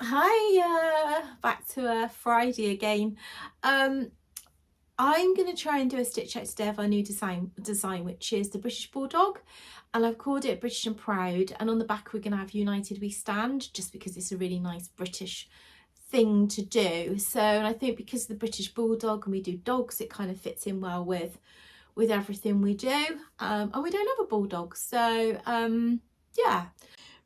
Hi, back to Friday again. I'm going to try and do a stitch out today of our new design, which is the British Bulldog, and I've called it British and Proud. And on the back, we're going to have United We Stand, just because it's a really nice British thing to do. So, and I think because of the British Bulldog and we do dogs, it kind of fits in well with everything we do. And we don't have a bulldog, so yeah.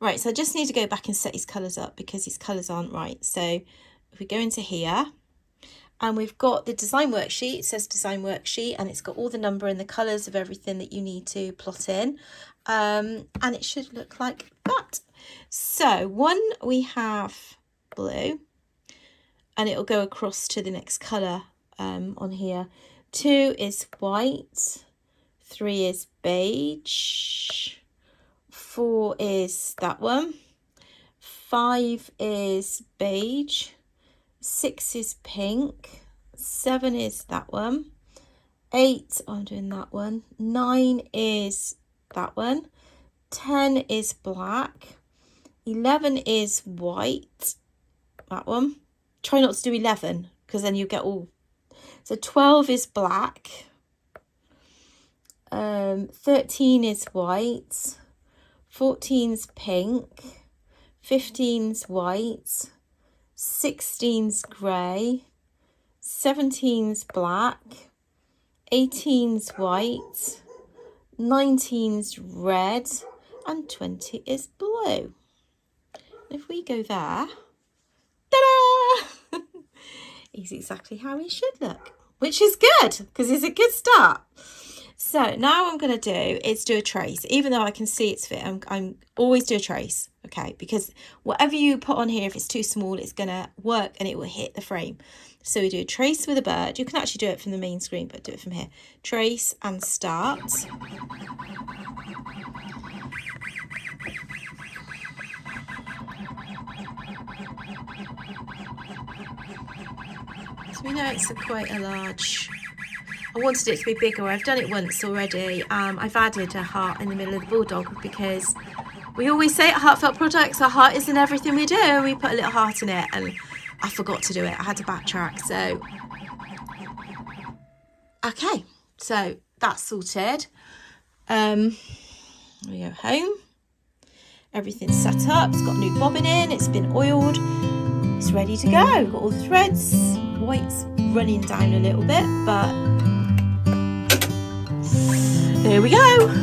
Right, so I just need to go back and set his colours up because his colours aren't right. So if we go into here, and we've got the design worksheet, it says design worksheet, and it's got all the number and the colours of everything that you need to plot in. And it should look like that. So one, we have blue, and it'll go across to the next colour on here. 2 is white, 3 is beige, 4 is that one, 5 is beige, 6 is pink, 7 is that one, 8, I'm doing that one, 9 is that one, 10 is black, 11 is white, that one. Try not to do 11 because then you get all. So 12 is black, 13 is white, 14's pink, 15's white, 16's grey, 17's black, 18's white, 19's red, and 20 is blue. If we go there, ta-da! He's exactly how he should look, which is good because it's a good start. So now what I'm going to do is do a trace. Even though I can see it's fit, I'm always do a trace, okay? Because whatever you put on here, if it's too small, it's going to work and it will hit the frame. So we do a trace with a bird. You can actually do it from the main screen, but do it from here. Trace and start. So we know it's quite a large. I wanted it to be bigger. I've done it once already. I've added a heart in the middle of the bulldog because we always say at Heartfelt Products, our heart is in everything we do. And we put a little heart in it and I forgot to do it. I had to backtrack. So, okay. So that's sorted. We go home. Everything's set up. It's got new bobbin in. It's been oiled. It's ready to go. Got all the threads. White's running down a little bit, but there we go.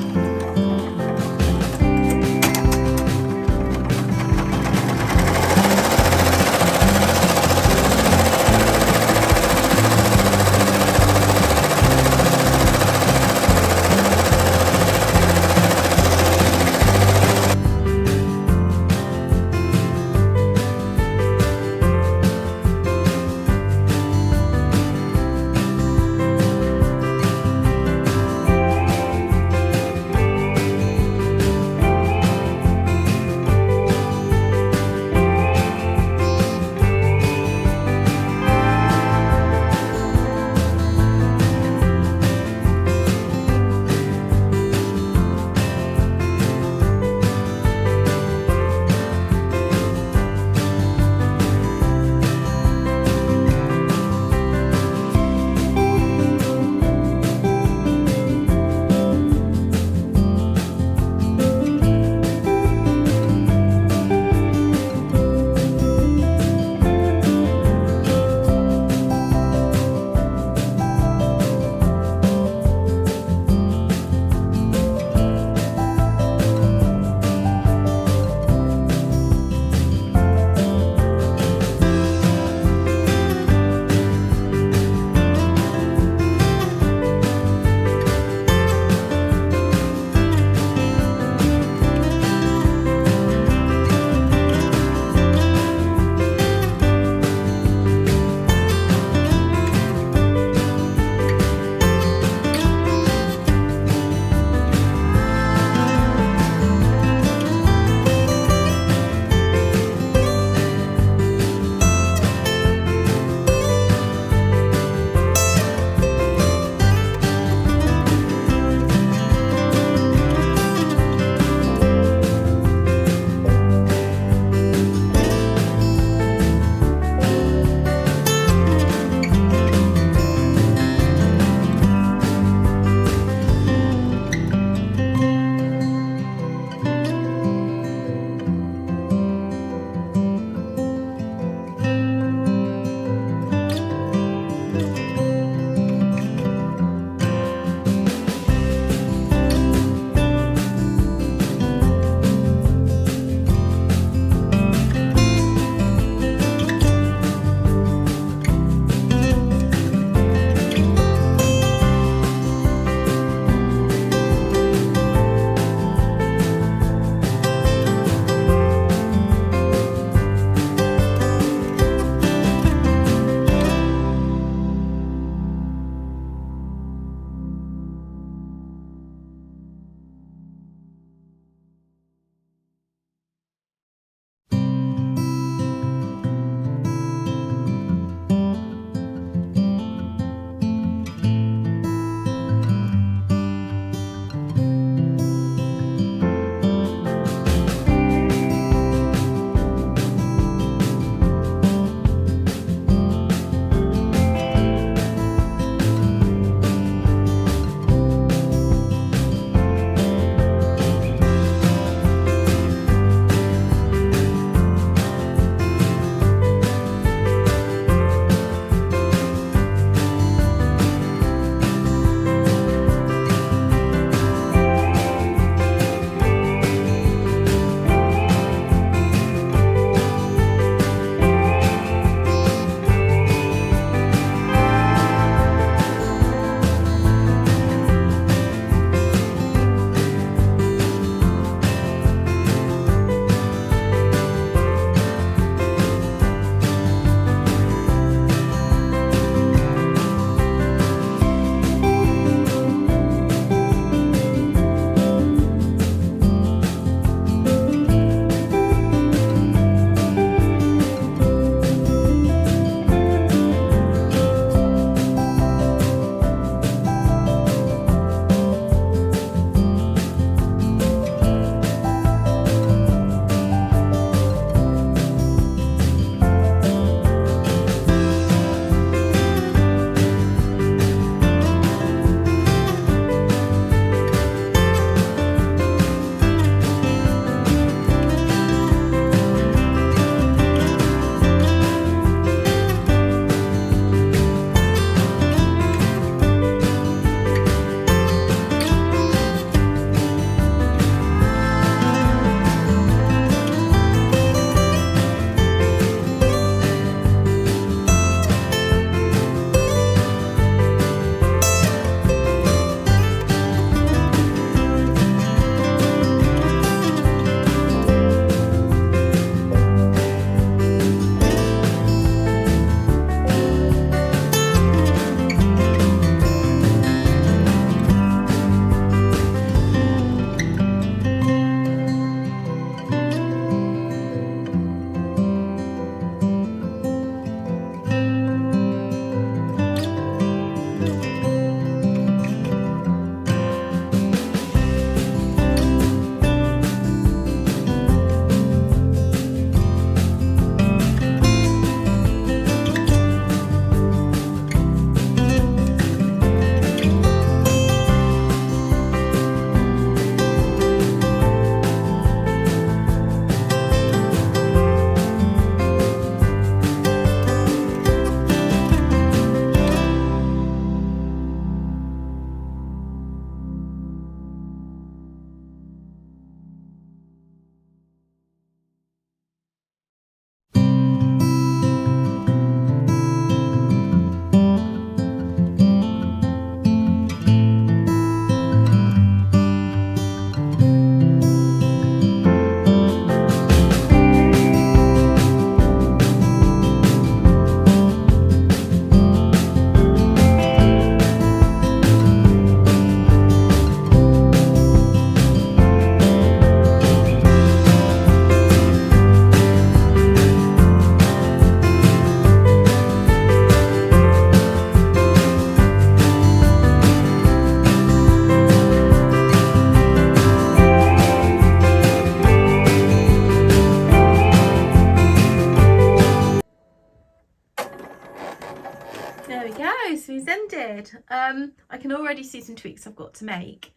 go, so he's ended. I can already see some tweaks I've got to make,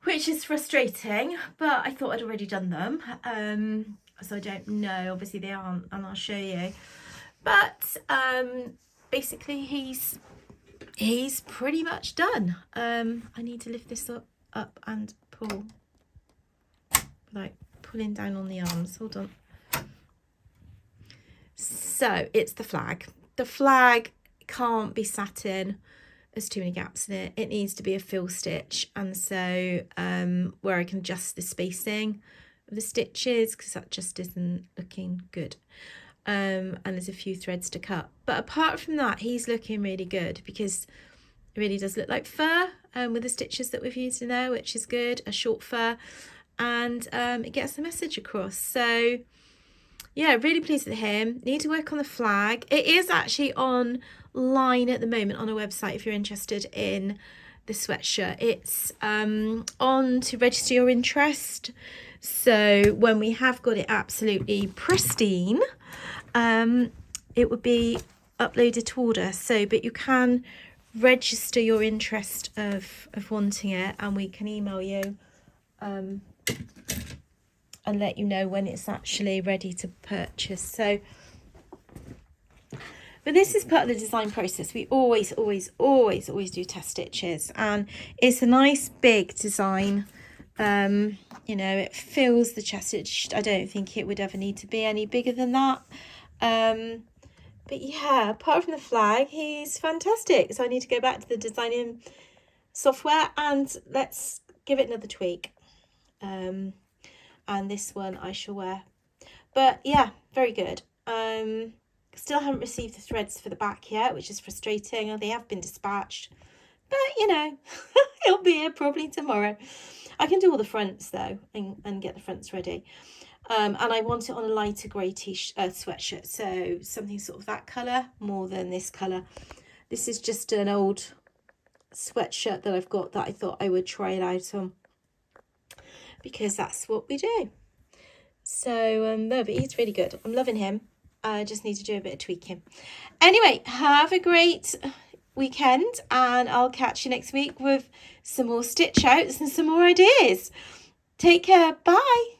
which is frustrating, but I thought I'd already done them. So I don't know, obviously they aren't, and I'll show you. But basically he's pretty much done. I need to lift this up and pull, like pulling down on the arms. Hold on. So it's the flag. The flag can't be satin. There's too many gaps in it. It needs to be a fill stitch, and so where I can adjust the spacing of the stitches, because that just isn't looking good. And there's a few threads to cut, but apart from that, he's looking really good, because it really does look like fur with the stitches that we've used in there, which is good, a short fur, and it gets the message across. So yeah, really pleased with him. Need to work on the flag. It is actually online at the moment on a website if you're interested in the sweatshirt. It's on to register your interest. So when we have got it absolutely pristine, it would be uploaded to order. So, but you can register your interest of wanting it, and we can email you and let you know when it's actually ready to purchase. So, but this is part of the design process. We always do test stitches, and it's a nice big design. You know, it fills the chest. I don't think it would ever need to be any bigger than that. But yeah, apart from the flag, he's fantastic. So I need to go back to the designing software and let's give it another tweak. And this one I shall wear. But yeah, very good. Still haven't received the threads for the back yet, which is frustrating. They have been dispatched, but you know, it'll be here probably tomorrow. I can do all the fronts though and get the fronts ready. And I want it on a lighter grey sweatshirt, so something sort of that colour more than this colour. This is just an old sweatshirt that I've got that I thought I would try it out on, because that's what we do. So no, but he's really good. I'm loving him. I just need to do a bit of tweaking. Anyway, have a great weekend, and I'll catch you next week with some more stitch outs and some more ideas. Take care. Bye.